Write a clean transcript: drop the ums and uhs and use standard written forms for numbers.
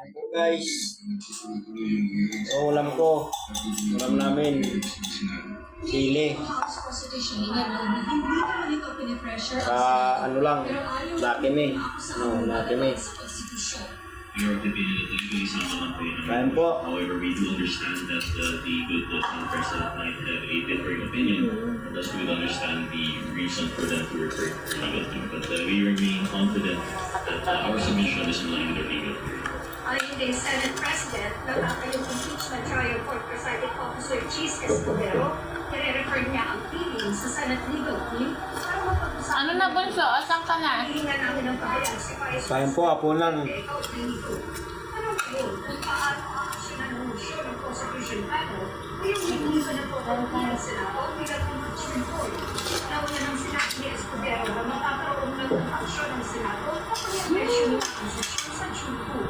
Ito guys. Ulam ko. Ulam namin. Sili. Ano lang. Lakime. Lakime. Your opinion is usually someone Kain po. However, we do understand that the good president might have a differing opinion. Thus, we would understand the reason for them to refer to legal team. But we remain confident that our submission is in line with our legal team. Ayon din Senate President, nagkakayong impeachment trial court presiding officer Cheese Escudero, nire-refer niya ang feeling sa Senate legal team para mapag-usapan. Ano na bunso? Asan ka na? Hihingan namin ng pahayag si Vice Kain po, hapunan. Ano kung paano aaksyonan ng motion ng Constitution Panel o yung hindi pa na po ang Senado bilang impeachment court. Nauna ng sinabi ni Escudero na magkakaroon ng aksyon ng Senado kapag yung presyo ng Constitution sa June 2.